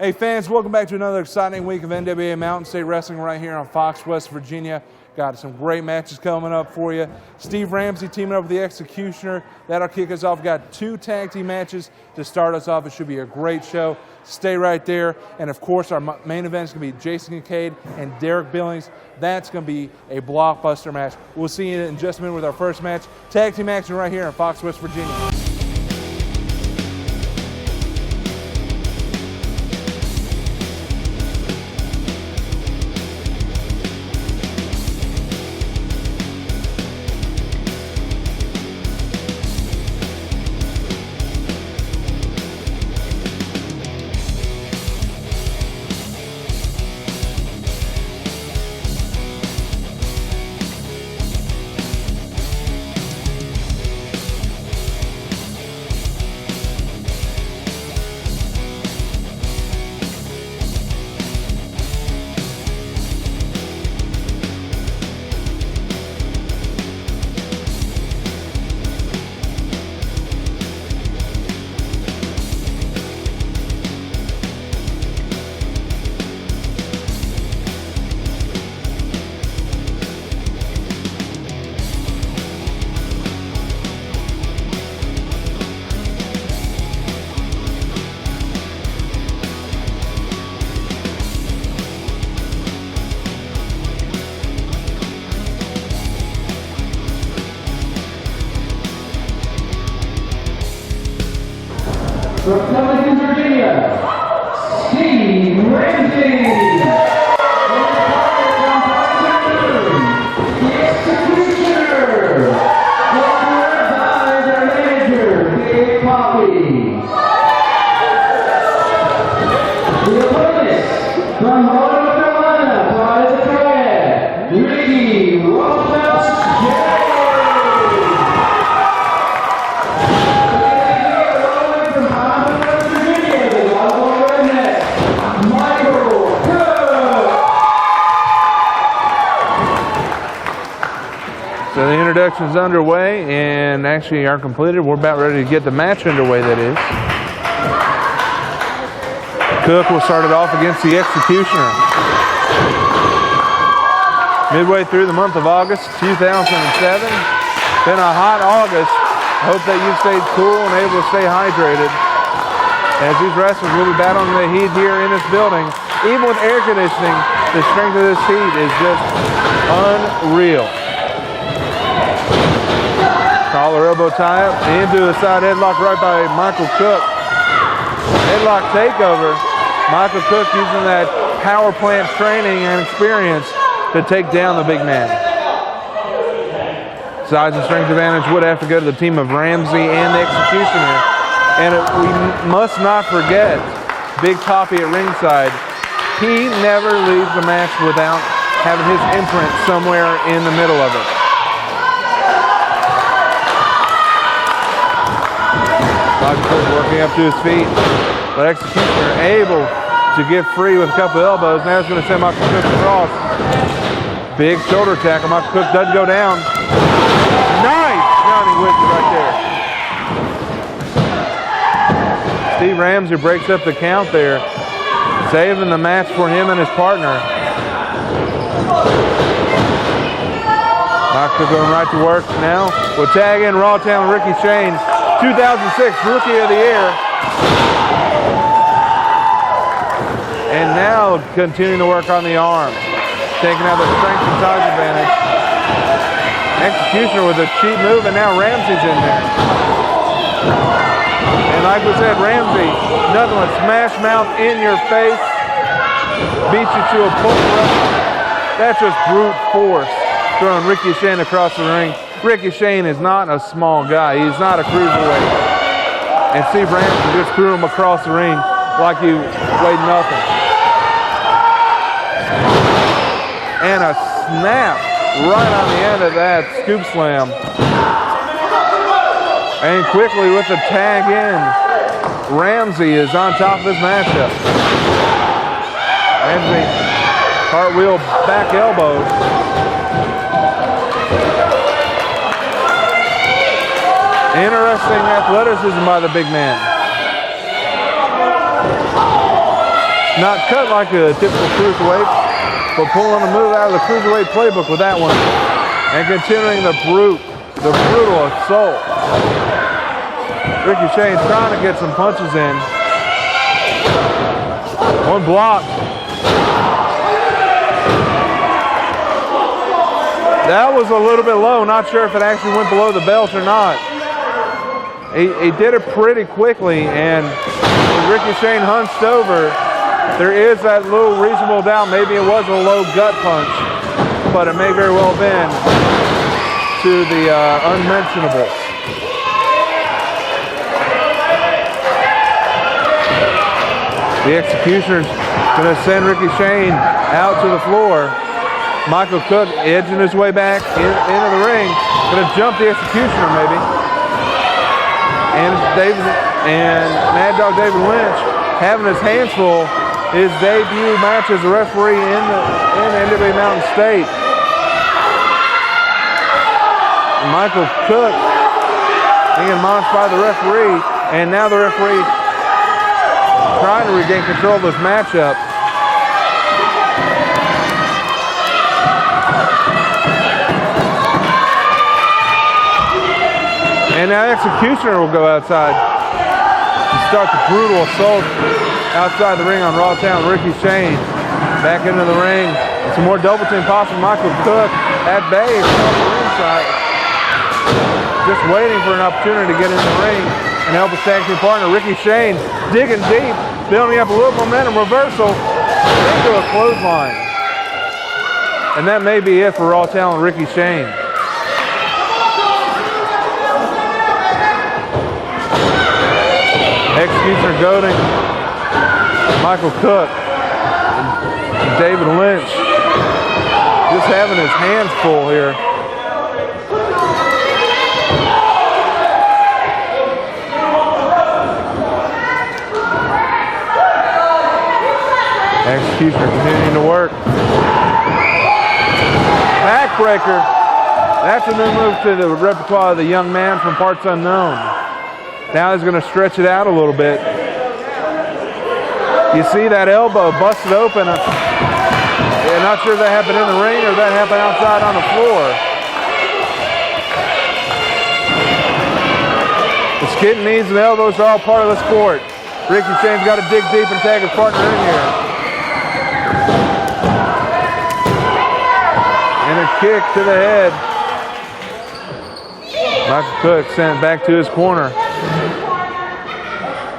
Hey fans, welcome back to another exciting week of NWA Mountain State Wrestling right here on Fox, West Virginia. Got some great matches coming up for you. Steve Ramsey teaming up with the Executioner. That'll kick us off. We've got 2 tag team matches to start us off. It should be a great show. Stay right there. And of course, our main event is going to be Jason Kincaid and Derik Billings. That's going to be a blockbuster match. We'll see you in just a minute with our first match. Tag team action right here on Fox, West Virginia. From Billings, Virginia, Steve Ramsey. The Executioner. Followed by their manager, Big Poppy. The opponents from North Carolina, Pride of the Thread, Ricky Roosevelt. So the introduction's underway and actually are completed. We're about ready to get the match underway, that is. Cook will start it off against the Executioner. Midway through the month of August 2007. Been a hot August. Hope that you've stayed cool and able to stay hydrated. As these wrestlers will be battling the heat here in this building. Even with air conditioning, the strength of this heat is just unreal. Collar elbow tie up into a side headlock right by Michael Cook. Headlock takeover. Michael Cook using that power plant training and experience to take down the big man. Size and strength advantage would have to go to the team of Ramsey and the Executioner. And we must not forget Big Poppy at ringside. He never leaves the match without having his imprint somewhere in the middle of it. Working up to his feet, but Executioner able to get free with a couple elbows. Now he's going to send Michael Cook across. Big shoulder tackle. Michael Cook doesn't go down. Nice Johnny Wick right there. Steve Ramsey breaks up the count there, saving the match for him and his partner. Michael Cook going right to work now. We'll tag in Raw Town Ricky Shane. 2006 Rookie of the Year. And now continuing to work on the arm. Taking out the strength and size advantage. Executioner with a cheap move, and now Ramsey's in there. And like we said, Ramsey, nothing but smash mouth in your face. Beat you to a pulp. That's just brute force. Throwing Ricky Shane across the ring. Ricky Shane is not a small guy. He's not a cruiserweight. And Steve Ramsey just threw him across the ring like he weighed nothing. And a snap right on the end of that scoop slam. And quickly with the tag in, Ramsey is on top of this matchup. Ramsey, cartwheel back elbow. Interesting athleticism by the big man. Not cut like a typical cruiserweight, but pulling a move out of the cruiserweight playbook with that one. And continuing the brutal assault. Ricky Shane trying to get some punches in. One block. That was a little bit low. Not sure if it actually went below the belt or not. He did it pretty quickly, and Ricky Shane hunched over. There is that little reasonable doubt. Maybe it was a low gut punch, but it may very well have been to the unmentionable. The executioner's going to send Ricky Shane out to the floor. Michael Cook edging his way back into the ring. Going to jump the executioner maybe. And Mad Dog David Lynch having his hands full. His debut match as a referee in NWA Mountain State. Michael Cook being admonished by the referee, and now the referee trying to regain control of this matchup. And now Executioner will go outside and start the brutal assault outside the ring on Raw Town. Ricky Shane back into the ring. And some more double team possible. Michael Cook at bay from the ringside. Just waiting for an opportunity to get in the ring and help his tag team partner. Ricky Shane digging deep, building up a little momentum, reversal into a clothesline. And that may be it for Raw Talent Ricky Shane. Executioner goading Michael Cook and David Lynch just having his hands full here. Executioner continuing to work. Backbreaker. That's a new move to the repertoire of the young man from parts unknown. Now he's going to stretch it out a little bit. You see that elbow busted open. I'm not sure if that happened in the ring or if that happened outside on the floor. The skin, knees, and elbows are all part of the sport. Ricky Shane's got to dig deep and tag his partner in here. And a kick to the head. Michael Cook sent back to his corner.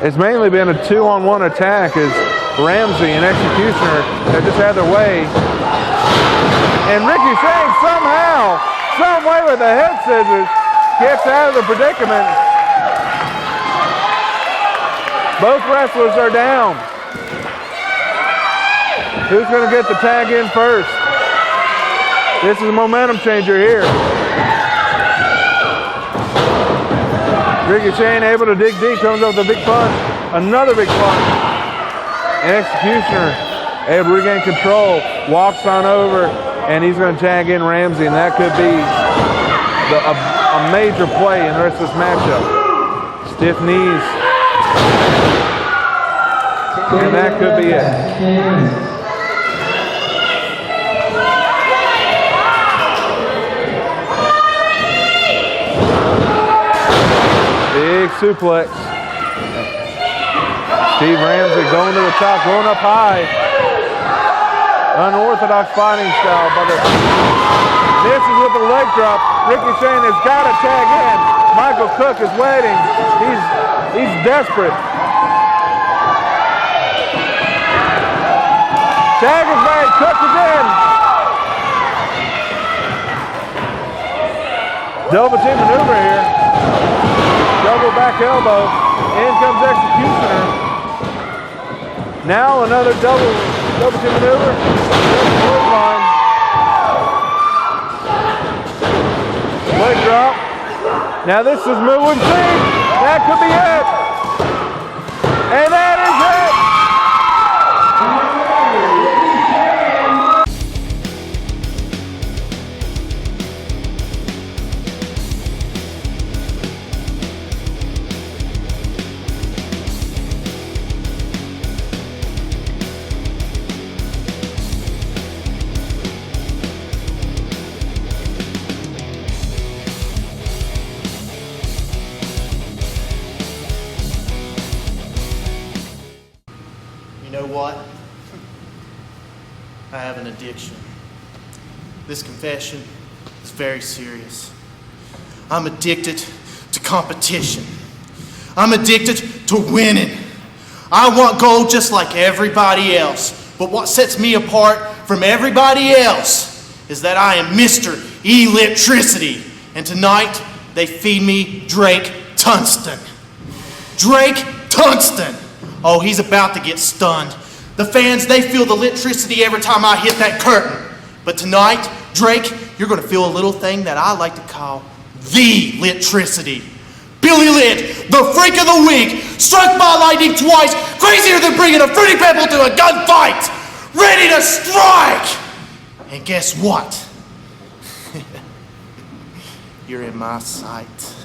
It's mainly been a 2-on-1 attack as Ramsey and Executioner have just had their way. And Ricky Shane somehow, some way with the head scissors, gets out of the predicament. Both wrestlers are down. Who's going to get the tag in first? This is a momentum changer here. Ricky Shane able to dig deep, comes up with a big punch. Another big punch. And Executioner able to regain control, walks on over, and he's going to tag in Ramsey, and that could be a major play in the rest of this matchup. Stiff knees. And that could be it. Big suplex. Steve Ramsey going to the top, going up high. Unorthodox fighting style, but misses with the leg drop. Ricky Shane has got to tag in. Michael Cook is waiting. He's desperate. Tag is made. Cook is in. Double team maneuver here. Double back elbow. In comes Executioner. Now another double team maneuver. Line. Leg drop. Now this is move 1 C. That could be it. And that is it. You know what? I have an addiction. This confession is very serious. I'm addicted to competition. I'm addicted to winning. I want gold just like everybody else. But what sets me apart from everybody else is that I am Mr. Electricity. And tonight, they feed me Drake Tungsten. Drake Tungsten! Oh, he's about to get stunned. The fans, they feel the electricity every time I hit that curtain. But tonight, Drake, you're going to feel a little thing that I like to call the electricity. Billy Lit, the freak of the week, struck by lightning twice, crazier than bringing a fruity pebble to a gunfight, ready to strike! And guess what? You're in my sight.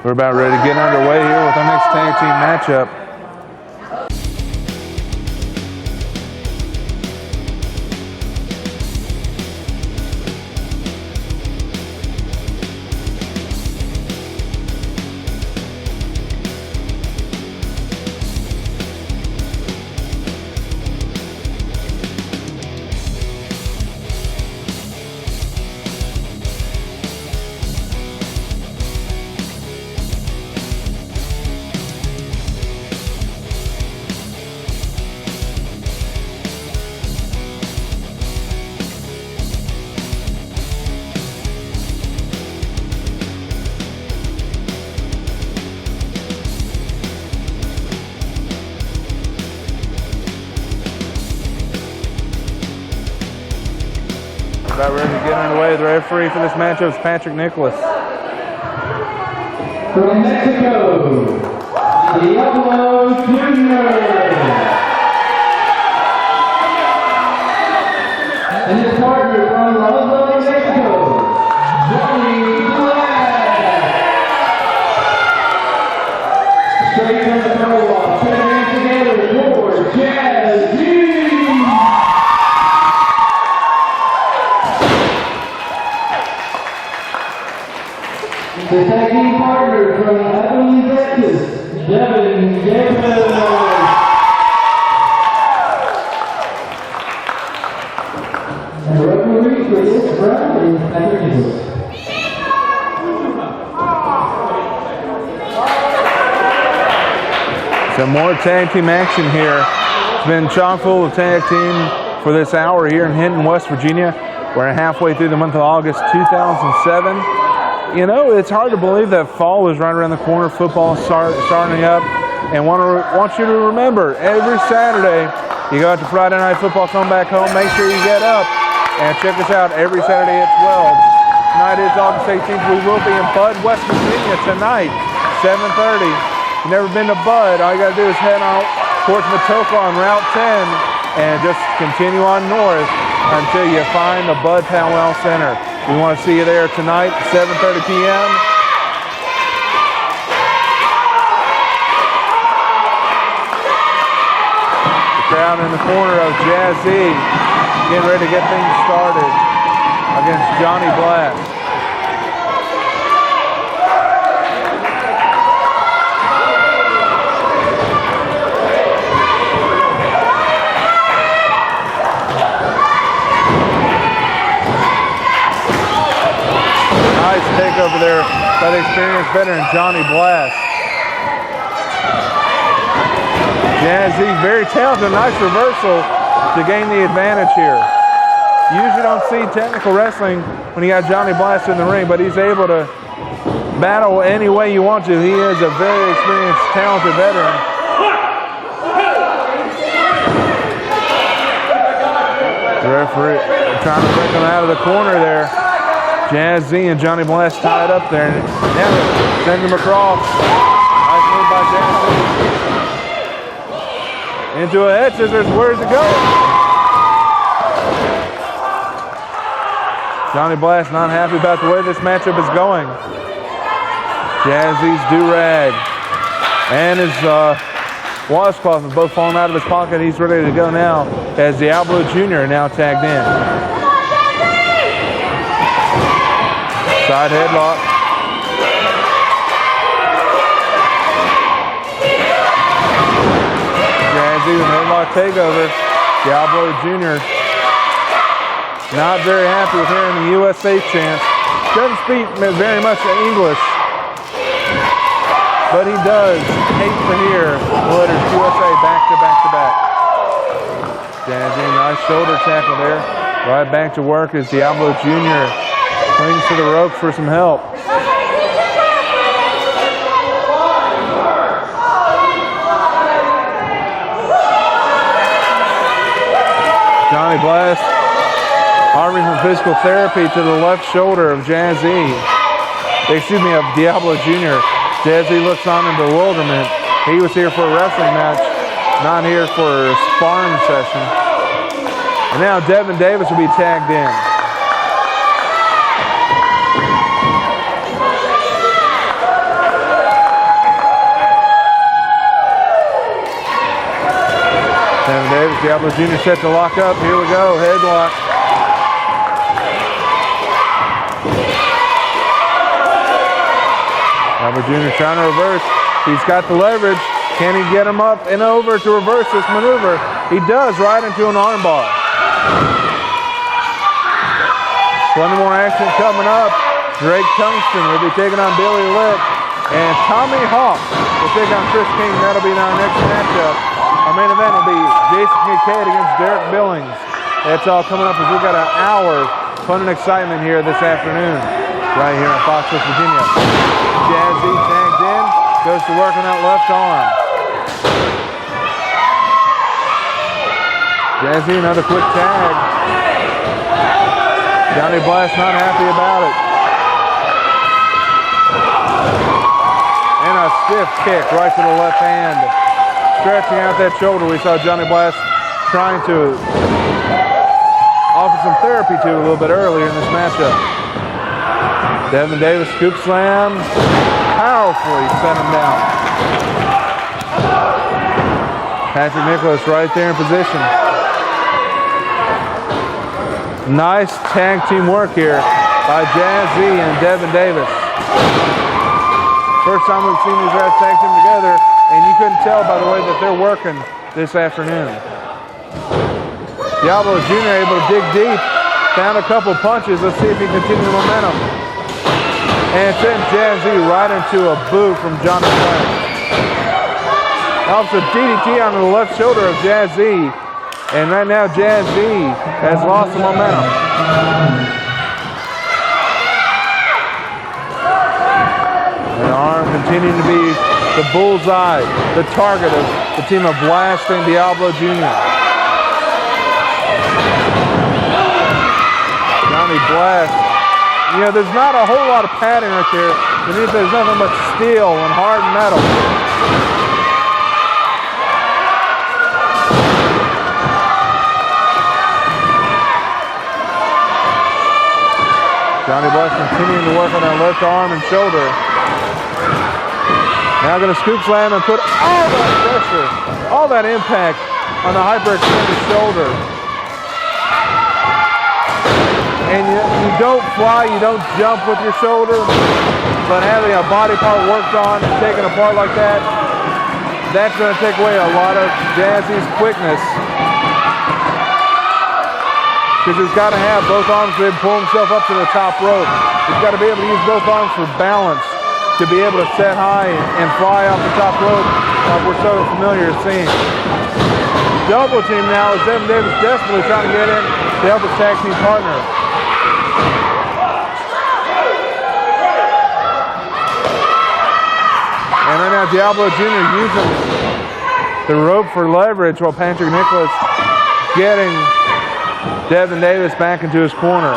We're about ready to get underway here with our next tag team matchup. About ready to get underway. The referee for this matchup is Patrick Nicholas. From Mexico, Diablo Jr. And his partner from Ramsey, Mexico, Johnny Black. Straight from the throw off, put their hands together for Jazz G. The tag team partner from Texas, Devin. And the referee for this round is Patrick Nicholas. Some more tag team action here. It's been chock full of tag team for this hour here in Hinton, West Virginia. We're halfway through the month of August 2007. You know, it's hard to believe that fall is right around the corner. Football is starting up. And want you to remember, every Saturday, you go out to Friday Night Football, come back home, make sure you get up and check us out every Saturday at 12. Tonight is August 18th. We will be in Bud, West Virginia tonight, 7:30. If you've never been to Bud, all you got to do is head out towards Matoka on Route 10 and just continue on north until you find the Bud Powell Center. We want to see you there tonight, 7:30 p.m. The crowd in the corner of Jazzy getting ready to get things started. Again, Johnny Blast. Nice takeover there by the experienced veteran Johnny Blast. Jazzy, very talented, nice reversal to gain the advantage here. You usually don't see technical wrestling when you got Johnny Blast in the ring, but he's able to battle any way you want to. He is a very experienced, talented veteran. The referee trying to break him out of the corner there. Jazzy and Johnny Blast tied up there. Now send him across. Nice move by Jazzy. Into a head scissors. Where's it going? Johnny Blast not happy about the way this matchup is going. Jazzy's do-rag and his washcloth have both fallen out of his pocket. He's ready to go now as Diablo Jr. now tagged in. Side headlock. Jazzy with headlock takeover. Diablo Jr. not very happy with hearing the USA chant. Doesn't speak very much English, but he does hate to hear the letters USA back to back to back. Jazzy, nice shoulder tackle there. Right back to work as Diablo Jr. clings to the ropes for some help. Johnny Blast arming from physical therapy to the left shoulder of Jazzy. Excuse me, of Diablo Jr. Jazzy looks on in bewilderment. He was here for a wrestling match, not here for a sparring session. And now Devin Davis will be tagged in. Devin Davis, Diablo Jr. set to lock up. Here we go, headlock. Diablo Jr. trying to reverse. He's got the leverage. Can he get him up and over to reverse this maneuver? He does, right into an armbar. Plenty more action coming up. Drake Tungsten will be taking on Billy Lick. And Tommy Hawk will take on Kris King. That'll be our next matchup. Our main event will be Jason Kincaid against Derik Billings. That's all coming up as we've got an hour of fun and excitement here this afternoon, right here in Fox, West Virginia. Jazzy tagged in, goes to work on that left arm. Jazzy, another quick tag. Johnny Blast not happy about it. And a stiff kick right to the left hand. Stretching out that shoulder. We saw Johnny Blast trying to offer some therapy to a little bit earlier in this matchup. Devin Davis scoop slam. Powerfully set him down. Patrick Nicholas right there in position. Nice tag team work here by Jazzy and Devin Davis. First time we've seen these guys tag team together, and you couldn't tell by the way that they're working this afternoon. Diablo Jr. able to dig deep, found a couple punches. Let's see if he can continue the momentum. And sent Jazzy right into a boot from Johnny Blast. Helps a DDT onto the left shoulder of Jazzy. And right now Jazzy has lost the momentum. The arm continuing to be the bullseye, the target of the team of Blast and Diablo Jr. Johnny Blast. You know, there's not a whole lot of padding right there. Beneath there's nothing but steel and hard metal. Johnny Blast continuing to work on that left arm and shoulder. Now going to scoop slam and put all that pressure, all that impact on the hyperextended shoulder. and you don't fly, you don't jump with your shoulder, but having a body part worked on and taken apart like that, that's going to take away a lot of Jazzy's quickness. Because he's got to have both arms to pull himself up to the top rope. He's got to be able to use both arms for balance to be able to set high and fly off the top rope like we're so familiar to seeing. Double team now is Devin Davis desperately trying to get in to help his tag team partner. And right now Diablo Jr. using the rope for leverage while Patrick Nicholas getting Devin Davis back into his corner.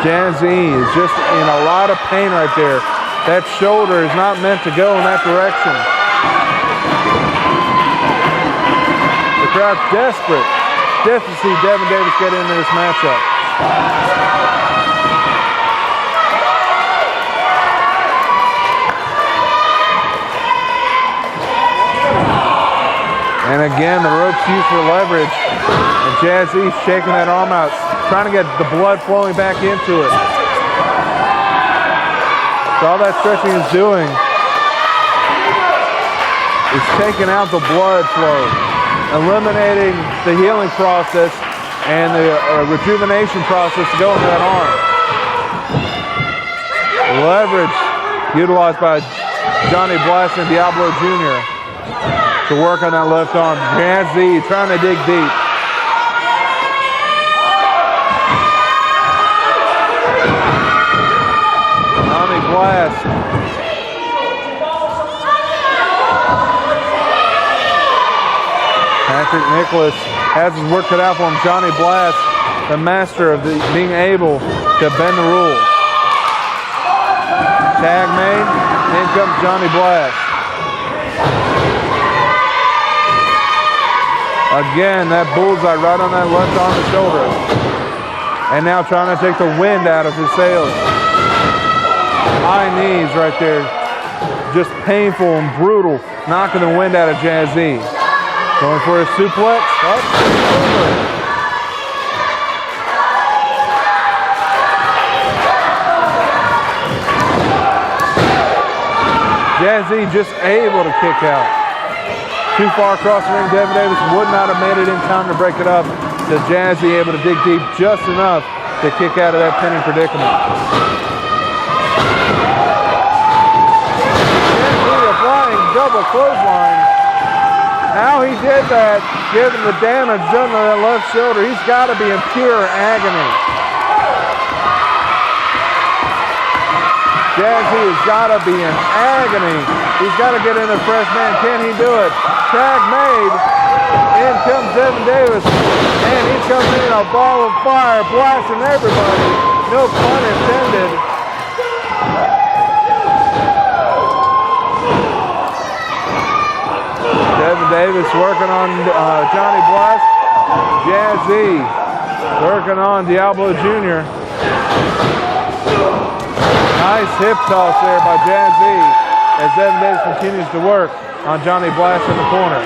Jazzy is just in a lot of pain right there. That shoulder is not meant to go in that direction. The crowd's desperate to see Devin Davis get into this matchup. And again, the rope's used for leverage. And Jazzy shaking that arm out, trying to get the blood flowing back into it. So all that stretching is doing is taking out the blood flow, eliminating the healing process and the rejuvenation process to go into that arm. Leverage utilized by Johnny Blast and Diablo Jr. to work on that left arm. Jazzy trying to dig deep. Johnny Blast. Patrick Nicholas has his work cut out for him. Johnny Blast, the master of being able to bend the rules. Tag made, in comes Johnny Blast. Again, that bullseye right on that left arm and shoulder. And now trying to take the wind out of his sails. High knees right there. Just painful and brutal, knocking the wind out of Jazzy. Going for a suplex. Up, over. Jazzy just able to kick out. Too far across the ring, Devin Davis would not have made it in time to break it up. So Jazzy able to dig deep just enough to kick out of that pinning predicament. Jazzy applying double clothesline. How he did that, given the damage done to that left shoulder, he's got to be in pure agony. Jazzy has got to be in agony. He's got to get in a fresh man. Can he do it? Tag made. In comes Devin Davis. And he comes in a ball of fire, blasting everybody. No pun intended. Devin Davis working on Johnny Blast. Jazzy working on Diablo Jr. Nice hip toss there by Jazzy as Devin Davis continues to work on Johnny Blast in the corner.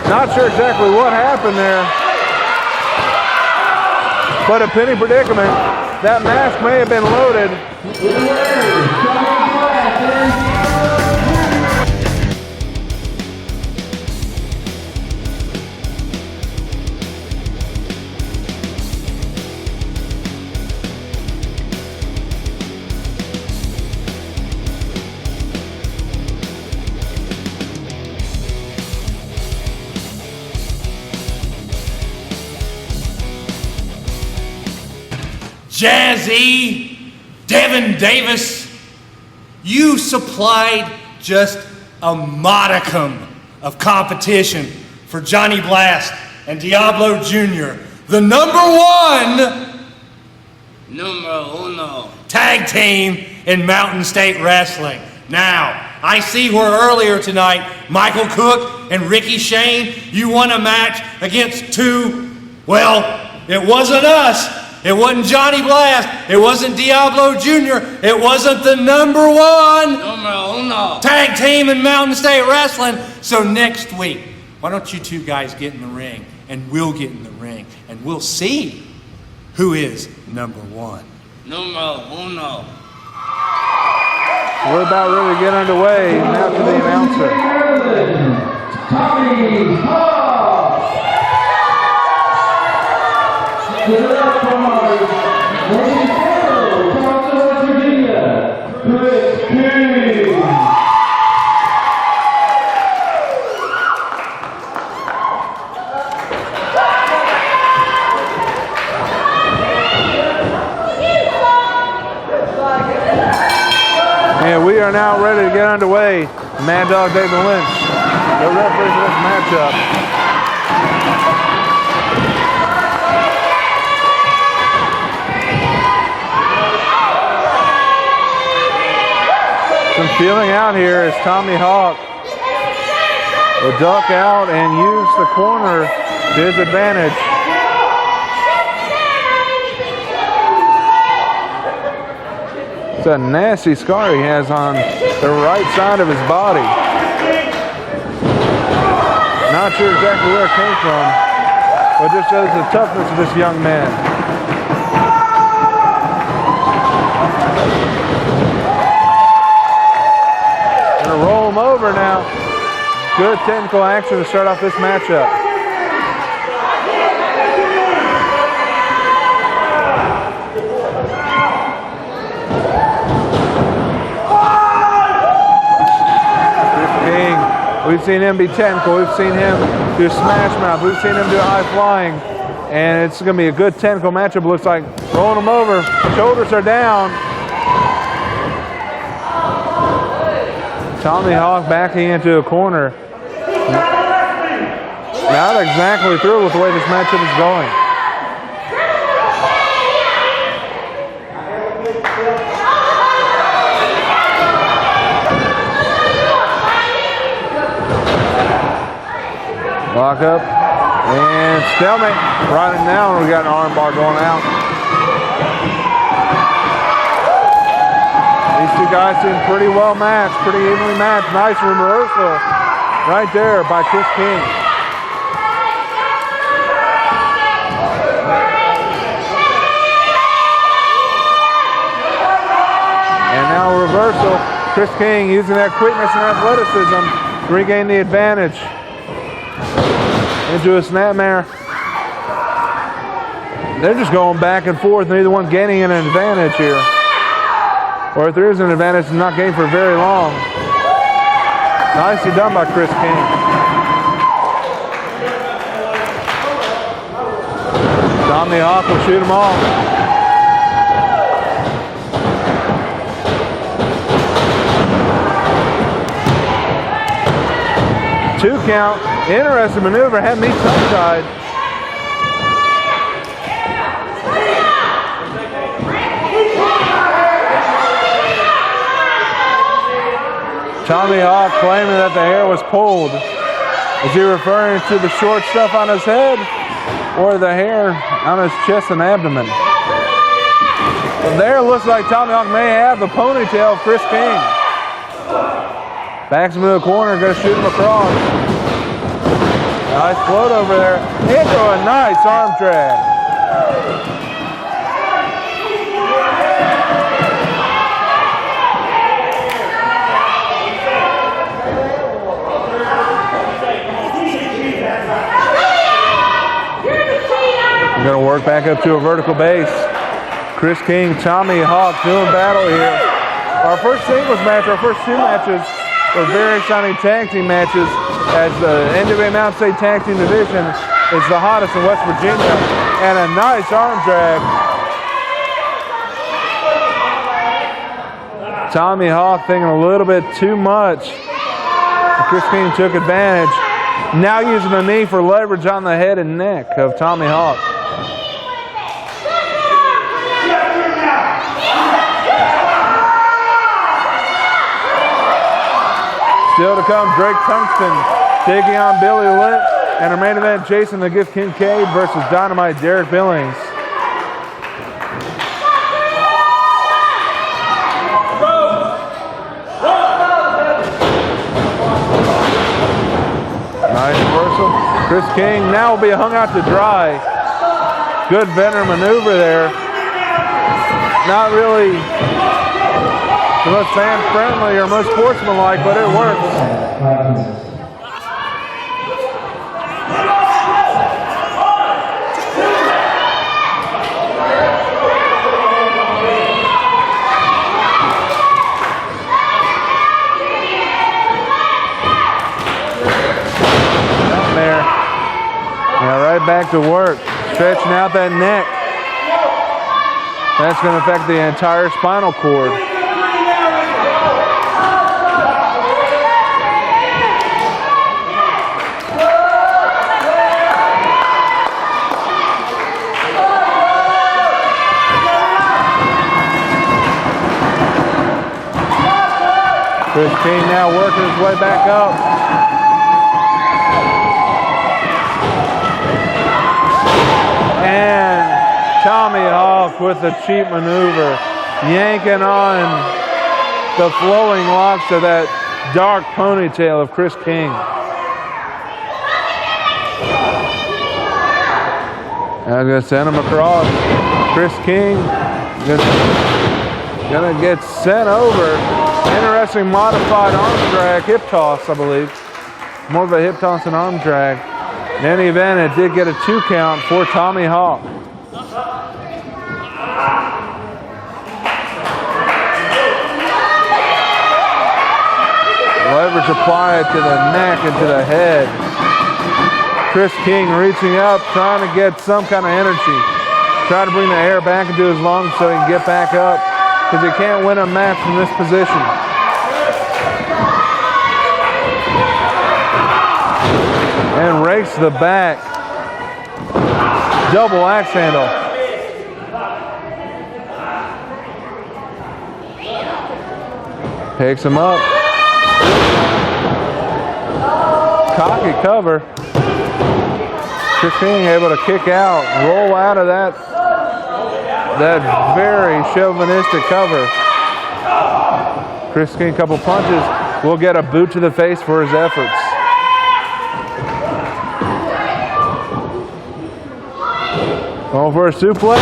Not sure exactly what happened there, but a pinning predicament. That mask may have been loaded. Jazzy, Devin Davis, you supplied just a modicum of competition for Johnny Blast and Diablo Jr., the number uno tag team in Mountain State Wrestling. Now, I see where earlier tonight, Michael Cook and Ricky Shane, you won a match against two, well, it wasn't us. It wasn't Johnny Blast. It wasn't Diablo Jr. It wasn't the number one tag team in Mountain State Wrestling. So next week, Why don't you two guys get in the ring, and we'll get in the ring, and we'll see who is number one. Numero uno. We're about ready to get underway. Now to the announcer. Tommy Hawk. West Virginia, Kris King. And we are now ready to get underway. Mad Dog Devin, the referee for this matchup. Some feeling out here as Tommy Hawk will duck out and use the corner to his advantage. It's a nasty scar he has on the right side of his body. Not sure exactly where it came from, but just shows the toughness of this young man. Gonna roll him over now. Good technical action to start off this matchup. We've seen him be technical. We've seen him do smash mouth. We've seen him do high flying. And it's going to be a good technical matchup. Looks like rolling him over. Shoulders are down. Tommy Hawk backing into a corner. Not exactly thrilled with the way this matchup is going. Lock up and stalemate. Right now we got an arm bar going out. These two guys seem pretty well matched, pretty evenly matched. Nice reversal right there by Kris King. And now a reversal. Kris King using that quickness and athleticism to regain the advantage. Into a snapmare. They're just going back and forth, neither one gaining an advantage here. Or if there is an advantage, it's not gained for very long. Nicely done by Kris King. Tommy Hawk will shoot him off. Two count. Interesting maneuver, had me tongue-tied. Tommy Hawk claiming that the hair was pulled. Is he referring to the short stuff on his head or the hair on his chest and abdomen? Well, there it looks like Tommy Hawk may have the ponytail of Kris King. Backs him to the corner, gonna shoot him across. Nice float over there into a nice arm drag. We're going to work back up to a vertical base. Kris King, Tommy Hawk doing battle here. Our first singles match, our first two matches were very exciting tag team matches, as the NWA Mountain State Tag Team Division is the hottest in West Virginia. And a nice arm drag. Tommy Hawk thinking a little bit too much. Kris King took advantage. Now using the knee for leverage on the head and neck of Tommy Hawk. Still to come, Drake Tungsten taking on Billy Litt, and our main event, Jason the Gift Kincaid versus Dynamite Derik Billings. Nice reversal Chris King now will be hung out to dry. Good veteran maneuver there. Not really the most fan-friendly or most sportsmanlike, but it works. Back to work, stretching out that neck. That's going to affect the entire spinal cord. Chris King now working his way back up. And Tommy Hawk with a cheap maneuver, yanking on the flowing locks of that dark ponytail of Chris King. I'm going to send him across. Chris King going to get sent over. Interesting modified arm drag, hip toss, I believe. More of a hip toss and arm drag. In any event, it did get a 2 count for Tommy Hawk. Leverage applied to the neck and to the head. Chris King reaching up, trying to get some kind of energy. Trying to bring the air back into his lungs so he can get back up, because he can't win a match from this position. And rakes the back. Double axe handle. Picks him up. Cocky cover. Chris King able to kick out, roll out of that very chauvinistic cover. Chris King, couple punches, will get a boot to the face for his efforts. Going for a suplex.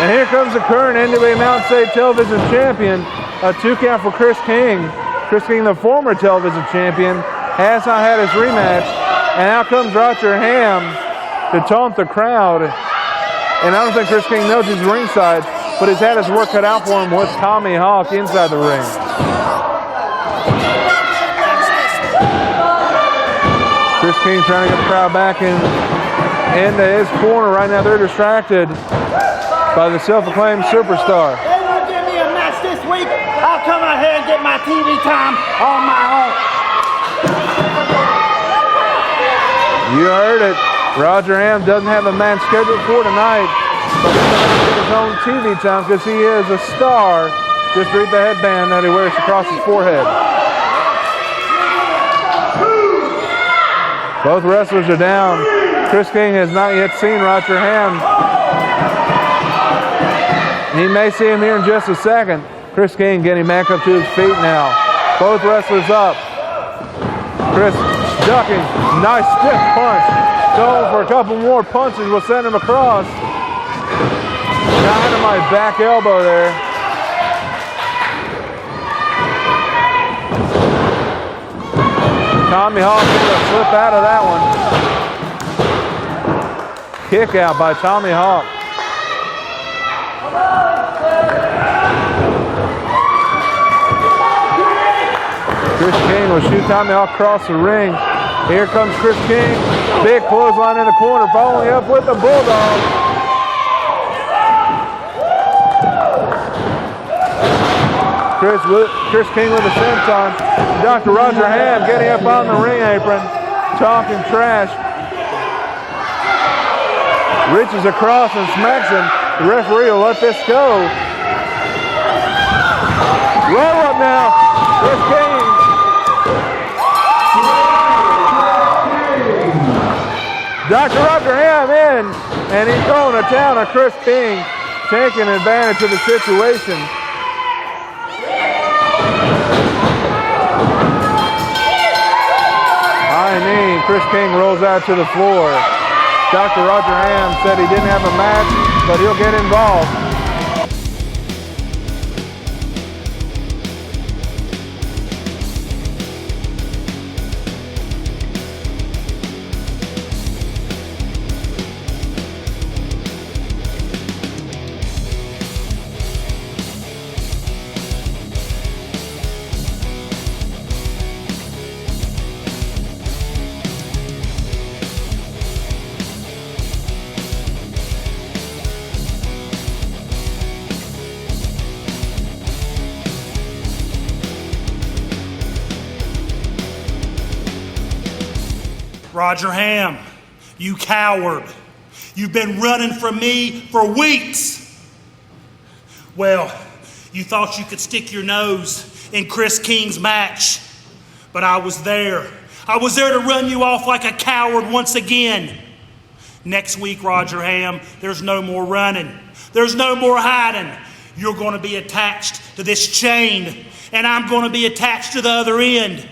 And here comes the current NWA Mountain State Television Champion. A 2 count for Chris King. Chris King, the former television champion, has not had his rematch. And out comes Roger Ham to taunt the crowd. And I don't think Chris King knows he's ringside, but he's had his work cut out for him with Tommy Hawk inside the ring. Chris King trying to get the crowd back into his corner. Right now they're distracted by the self-acclaimed superstar. They won't give me a match this week. I'll come out here and get my TV time on my own. You heard it. Roger Ham doesn't have a match scheduled for tonight, but he's going to get his own TV time because he is a star. Just read the headband that he wears across his forehead. Both wrestlers are down. Chris King has not yet seen Roger Ham. He may see him here in just a second. Chris King getting back up to his feet now. Both wrestlers up. Chris ducking. Nice stiff punch. Going for a couple more punches. Will send him across. Dynamite back elbow there. Tommy Hawk able to slip out of that one. Kick out by Tommy Hawk. Chris King will shoot Tommy Hawk across the ring. Here comes Chris King. Big clothesline in the corner, following up with the Bulldog. Chris King with a senton. Dr. Roger Ham getting up on the ring apron, talking trash. Reaches across and smacks him. The referee will let this go. Roll up now. Chris King. Dr. Roger Ham in, and he's throwing a down on Chris King, taking advantage of the situation. Kris King rolls out to the floor. Dr. Roger Ham said he didn't have a match, but he'll get involved. Roger Ham, you coward. You've been running from me for weeks. Well, you thought you could stick your nose in Kris King's match, but I was there. I was there to run you off like a coward once again. Next week, Roger Ham, there's no more running. There's no more hiding. You're going to be attached to this chain, and I'm going to be attached to the other end.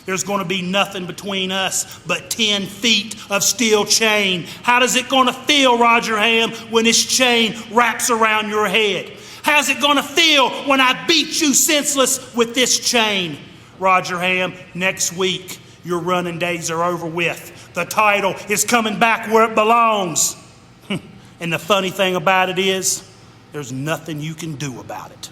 There's going to be nothing between us but 10 feet of steel chain. How does it going to feel, Roger Ham, when this chain wraps around your head? How's it going to feel when I beat you senseless with this chain? Roger Ham, next week, your running days are over with. The title is coming back where it belongs. And the funny thing about it is, there's nothing you can do about it.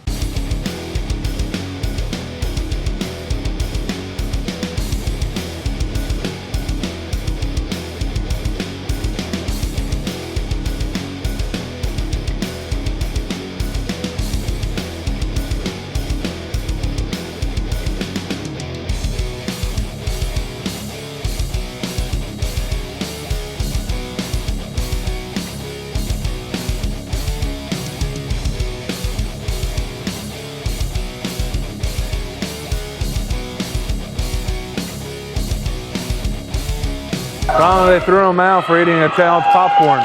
Finally, they threw him out for eating a child's popcorn.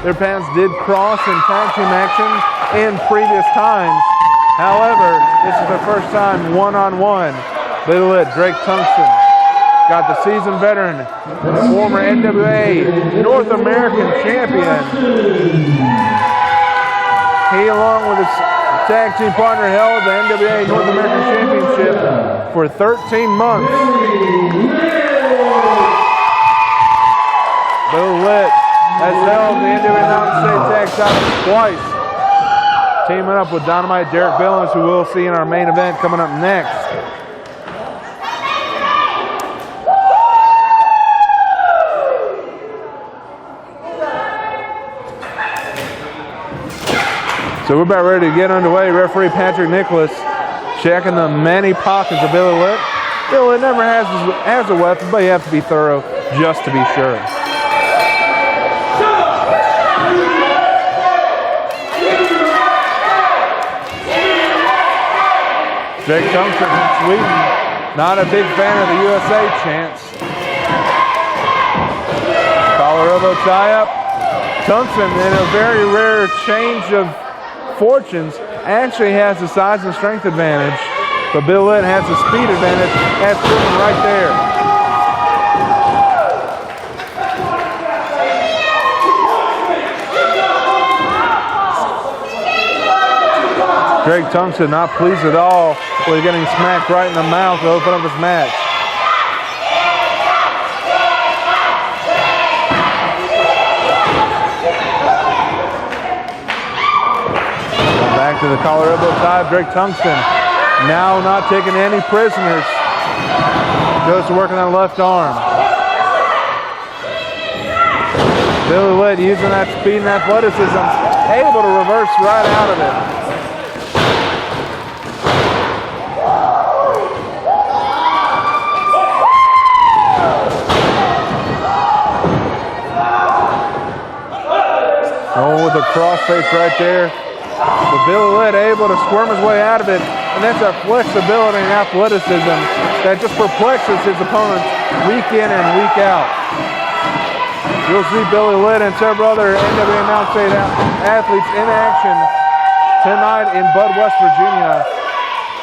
Their paths did cross in tag team action in previous times. However, this is the first time one-on-one. Billy Drake Tungsten got the seasoned veteran, former NWA North American champion. He, along with his tag team partner, held the NWA North American Championship for 13 months. Billy has held the NWA Mountain State Tag title twice. Teaming up with Dynamite Derik Billings, who we'll see in our main event coming up next. So we're about ready to get underway. Referee Patrick Nicholas checking the many pockets of Billy Litt. Billy Litt never has a weapon, but you have to be thorough just to be sure. Drake Tungsten from Sweden, not a big fan of the USA chants. Collar elbow tie-up. Tungsten, in a very rare change of fortunes, actually has the size and strength advantage, but Bill Litt has the speed advantage, as proven right there. Drake Tungsten not pleased at all with getting smacked right in the mouth to open up his match. to the collar elbow tie. Drake Tungsten now not taking any prisoners. Goes to work on that left arm. Billy Litt using that speed and athleticism, able to reverse right out of it. Going with a crossface right there. But Billy Litt able to squirm his way out of it, and that's a flexibility and athleticism that just perplexes his opponents week in and week out. You'll see Billy Litt and several other NWA Mountain State athletes in action tonight in Bud, West Virginia.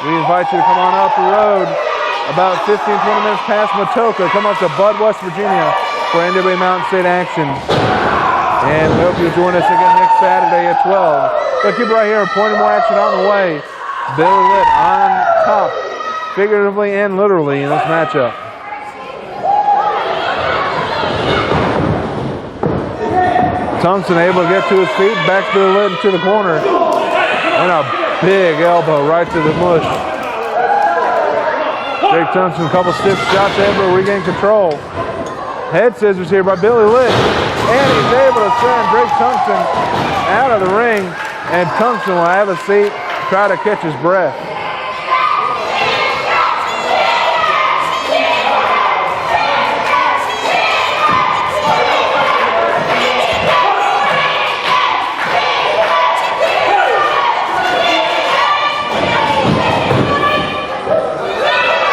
We invite you to come on up the road about 15-20 minutes past Matoka. Come up to Bud, West Virginia for NWA Mountain State action. And we hope you'll join us again next Saturday at 12. But keep it right here, plenty more action on the way. Billy Litt on top, figuratively and literally in this matchup. Tungsten able to get to his feet, backs Billy Litt into the corner. And a big elbow right to the mush. Drake Tungsten, a couple stiff shots able to regain control. Head scissors here by Billy Litt. And he's able to send Drake Tungsten out of the ring. And Tungsten will have a seat, try to catch his breath.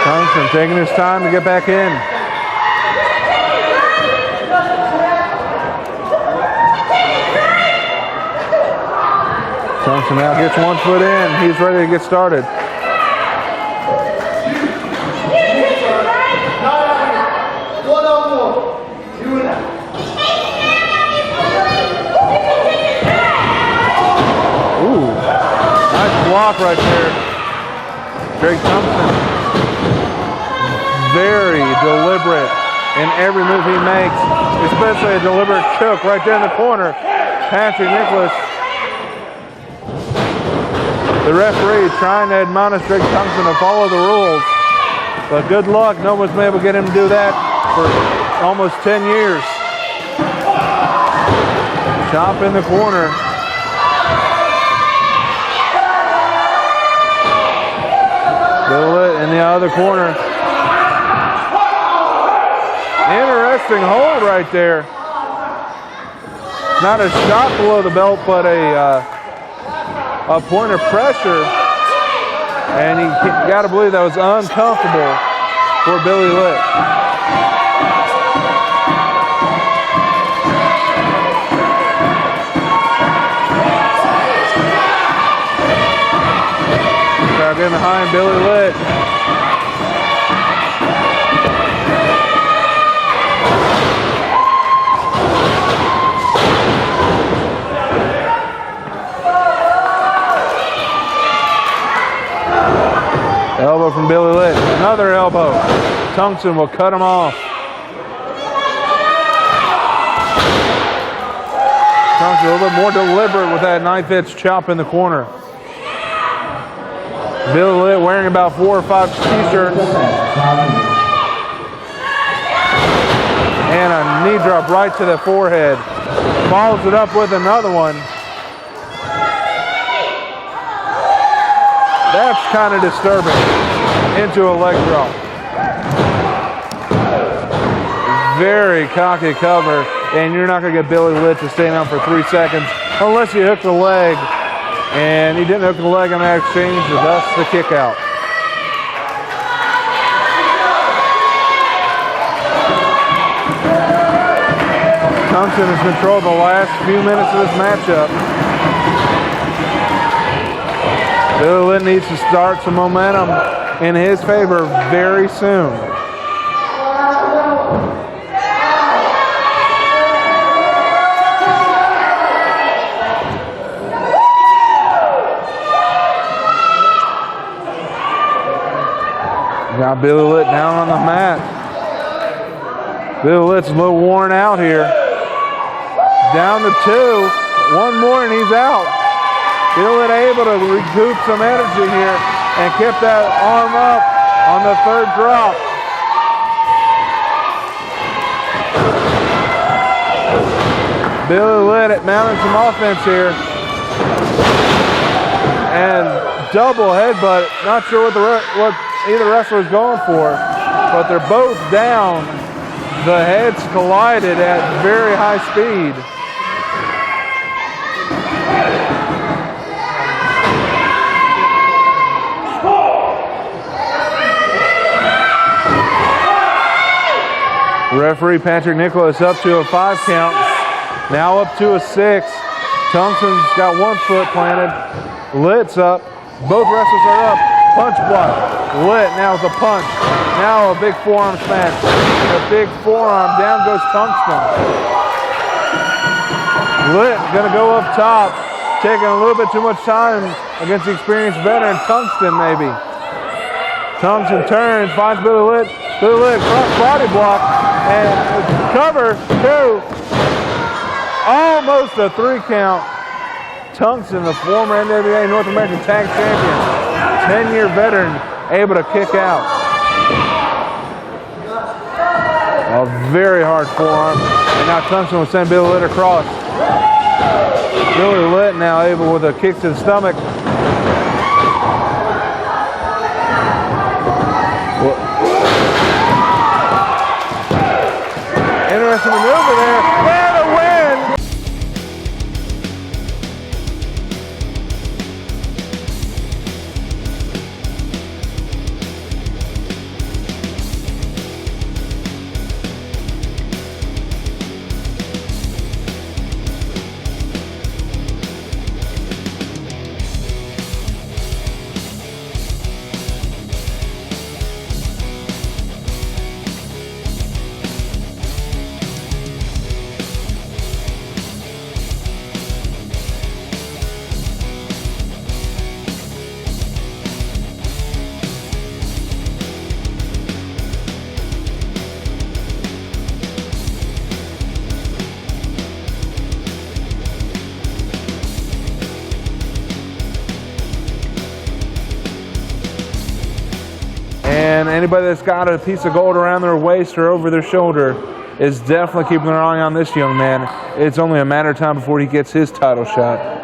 Tungsten taking his time to get back in. Tungsten now gets 1 foot in. He's ready to get started. Ooh, nice block right there. Drake Tungsten, very deliberate in every move he makes, especially a deliberate choke right there in the corner. Patrick Nicholas, the referee, trying to admonish Drake Tungsten to follow the rules. But good luck, no one's been able to get him to do that for almost 10 years. Chop in the corner. Billy Litt in the other corner. Interesting hold right there. Not a shot below the belt, but a point of pressure. And you got to believe that was uncomfortable for Billy Litt. Crowd getting behind Billy Litt. Elbow from Billy Litt. Another elbow. Tungsten will cut him off. Tungsten a little bit more deliberate with that knife-edge chop in the corner. Billy Litt wearing about 4 or 5 t-shirts. And a knee drop right to the forehead. Follows it up with another one. That's kind of disturbing. Into a leg drop. Very cocky cover, and you're not going to get Billy Litt to stay down for 3 seconds unless you hook the leg. And he didn't hook the leg on that exchange, thus the kick out. Tungsten has controlled the last few minutes of this matchup. Billy Litt needs to start some momentum in his favor very soon. Got Billy Litt down on the mat. Billy Litt's a little worn out here. Down to 2. One more and he's out. Dylan able to recoup some energy here and kept that arm up on the third drop. Billy Litt mounting some offense here. And double headbutt. Not sure what either wrestler is going for, but they're both down. The heads collided at very high speed. Referee Patrick Nicholas up to a 5 count. Now up to a 6. Tungsten's got one foot planted. Litt's up. Both wrestlers are up. Punch block. Litt now with a punch. Now a big forearm smash. A big forearm. Down goes Tungsten. Litt gonna go up top. Taking a little bit too much time against the experienced veteran Tungsten maybe. Tungsten turns, finds Billy Litt. Billy Litt front body block and cover 2. Almost a 3 count. Tungsten, the former NWA North American Tag Champion, 10-year veteran, able to kick out. A very hard forearm. And now Tungsten will send Billy Litt across. Billy Litt now able with a kick to the stomach. Interesting maneuver there. And a win! And anybody that's got a piece of gold around their waist or over their shoulder is definitely keeping their eye on this young man. It's only a matter of time before he gets his title shot.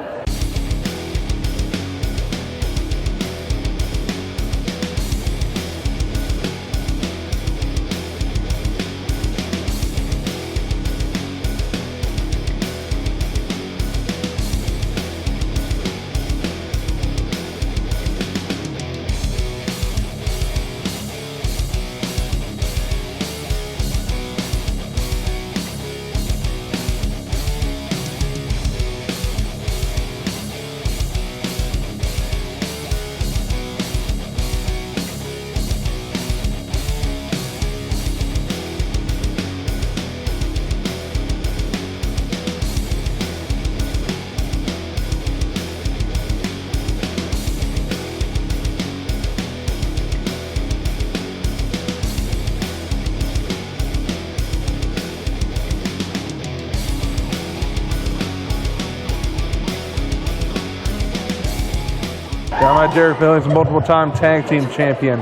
Got my Derik Billings, multiple-time tag team champion.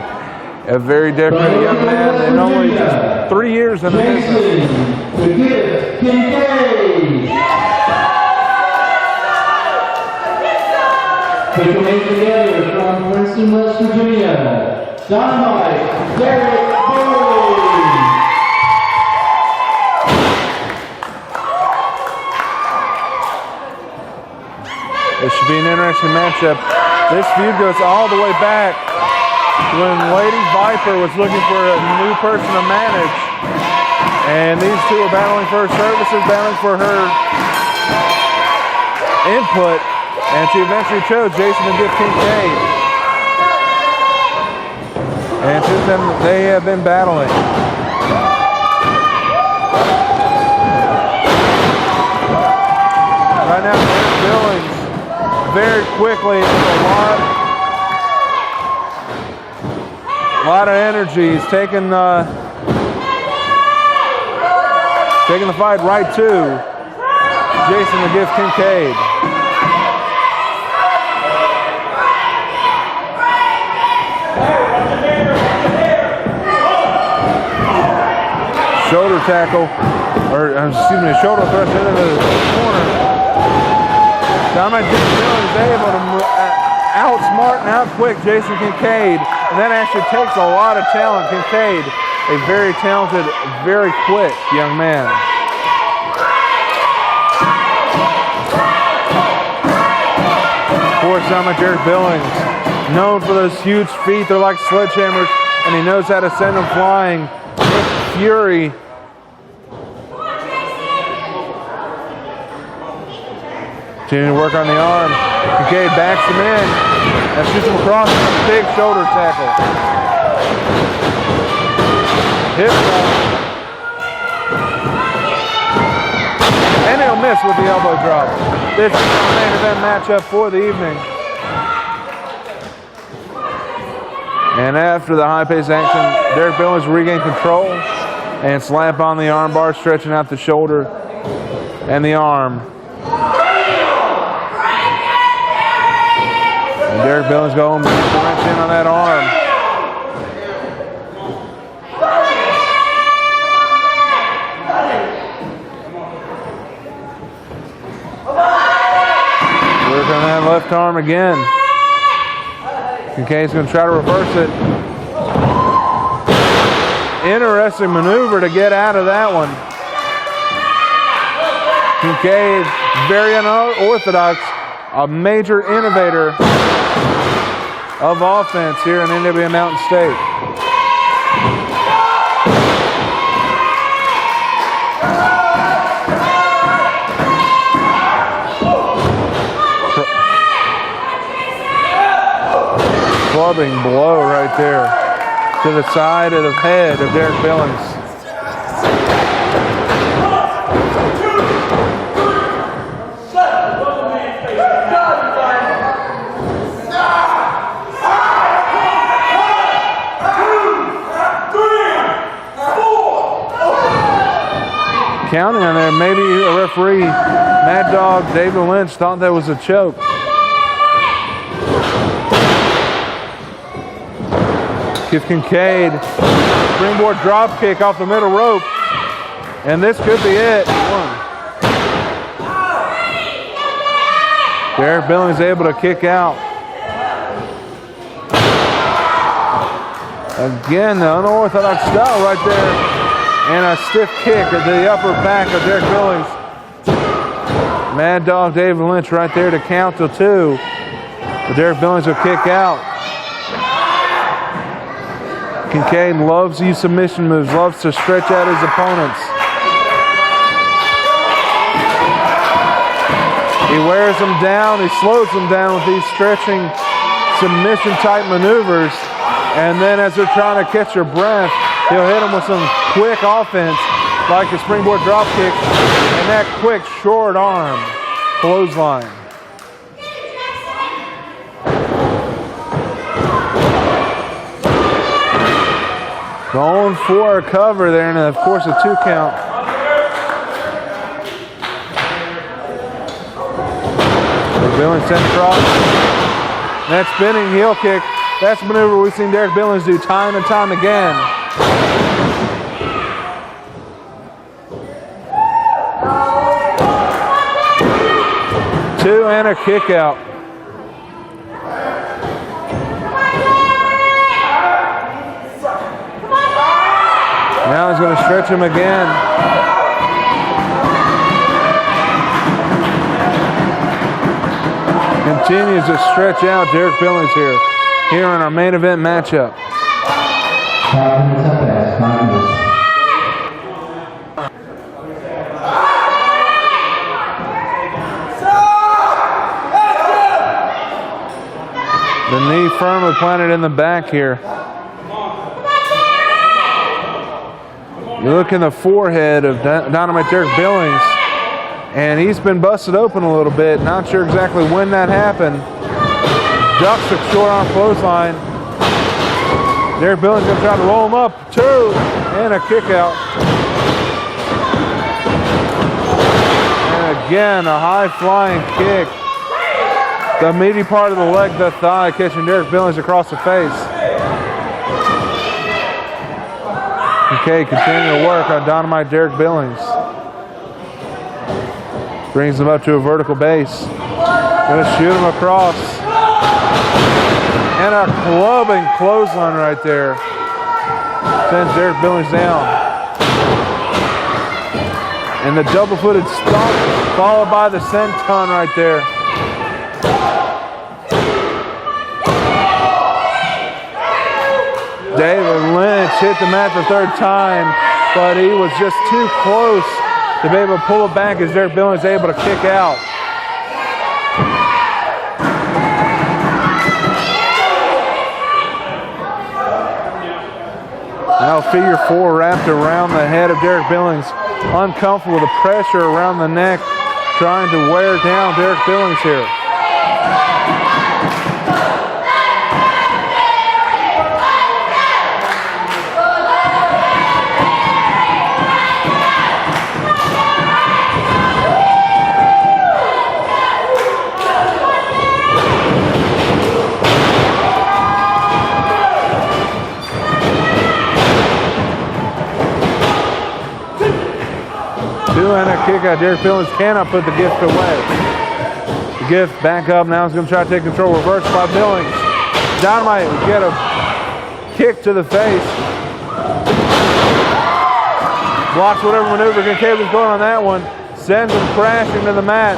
A very decorated young man and only just 3 years in the business. Kincaid. Put your hands together from Princeton, West Virginia. Dynamite, Derik Billings. This should be an interesting matchup. This feud goes all the way back when Lady Viper was looking for a new person to manage. And these two are battling for her services, battling for her input. And she eventually chose Jason and Kincaid. And since then, they have been battling. Right now, Derik Billings very quickly, a lot of energy. He's taking the fight right to Jason the Gift Kincaid. shoulder tackle, or excuse me, shoulder thrust into the corner. Dynamite Derek Billings is able to outsmart and outquick Jason Kincaid, and that actually takes a lot of talent. Kincaid, a very talented, very quick young man. Of course, Dynamite Derek Billings, known for those huge feet. They're like sledgehammers, and he knows how to send them flying with fury. Continuing to work on the arm. Kincaid backs him in and shoots him across with a big shoulder tackle. Hip ball. And he'll miss with the elbow drop. This is the main event matchup for the evening. And after the high-paced action, Derek Billings regained control and slap on the arm bar, stretching out the shoulder and the arm. And Derek Billings go home and wrench in on that arm. Working on that left arm again. Kincaid's going to try to reverse it. Interesting maneuver to get out of that one. Kincaid, very unorthodox, a major innovator of offense here in NWA Mountain State. Clubbing blow right there to the side of the head of Derek Billings. Counting on there, maybe a referee, Mad Dog David Lynch, thought that was a choke. Give Kincaid springboard drop kick off the middle rope, and this could be it. Derek Billings able to kick out. Again, the unorthodox style right there, and a stiff kick at the upper back of Derek Billings. Mad Dog David Lynch right there to count to 2. But Derek Billings will kick out. Kincaid loves to use submission moves, loves to stretch out his opponents. He wears them down, he slows them down with these stretching submission type maneuvers. And then as they're trying to catch their breath, he'll hit them with some quick offense like the springboard drop kick and that quick short arm clothesline. Going for a cover there, and of course a 2 count. Billings sent across. That spinning heel kick, that's a maneuver we've seen Derek Billings do time and time again. Two and a kick out. Now he's going to stretch him again. Continues to stretch out Derek Billings here in our main event matchup. 5 minutes up past 5 minutes. The knee firmly planted in the back here. You look in the forehead of Dynamite Derek Billings, and he's been busted open a little bit. Not sure exactly when that happened. Ducks a short arm clothesline. Derek Billings going to try to roll him up. 2 and a kick out. And again, a high flying kick. The meaty part of the leg, the thigh, catching Derek Billings across the face. Kincaid continuing to work on Dynamite Derik Billings. Brings him up to a vertical base. Gonna shoot him across. And a clubbing clothesline right there. Sends Derik Billings down. And the double-footed stomp followed by the senton right there. David Lynch hit the mat the third time, but he was just too close to be able to pull it back as Derik Billings was able to kick out. Now figure four wrapped around the head of Derik Billings. Uncomfortable with the pressure around the neck, trying to wear down Derik Billings here. And a kick out. Derik Billings cannot put the gift away. The gift back up. Now he's going to try to take control. Reversed by Billings. Dynamite will get a kick to the face. Blocks whatever maneuver Kincaid was going on that one. Sends him crashing to the mat.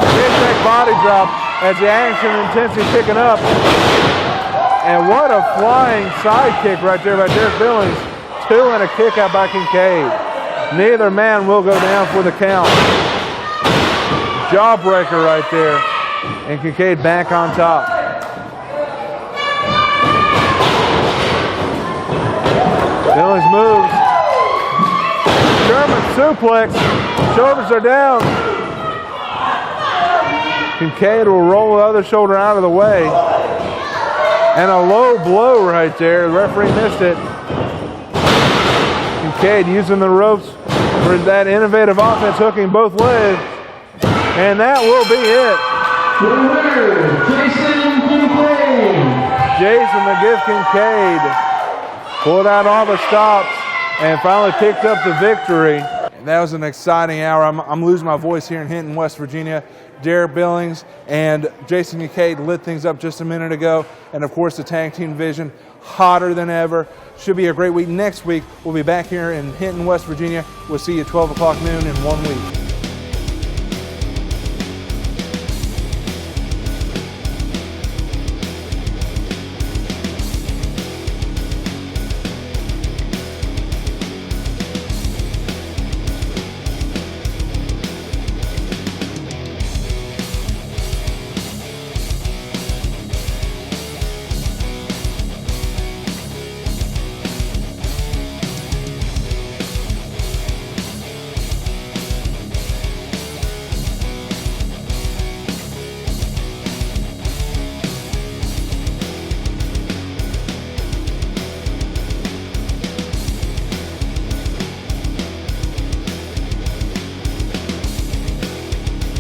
Big body drop as the action intensity picking up. And what a flying side kick right there by Derik Billings. Two and a kick out by Kincaid. Neither man will go down for the count. Jawbreaker right there. And Kincaid back on top. Billings moves. German suplex. Shoulders are down. Kincaid will roll the other shoulder out of the way. And a low blow right there. The referee missed it. Kincaid using the ropes for that innovative offense, hooking both legs. And that will be it. The winner, Jason Kincaid. Jason the Gift Kincaid pulled out all the stops and finally picked up the victory. That was an exciting hour. I'm losing my voice here in Hinton, West Virginia. Derik Billings and Jason Kincaid lit things up just a minute ago. And of course the tag team division hotter than ever. Should be a great week. Next week we'll be back here in Hinton, West Virginia. We'll see you at 12 o'clock noon in 1 week.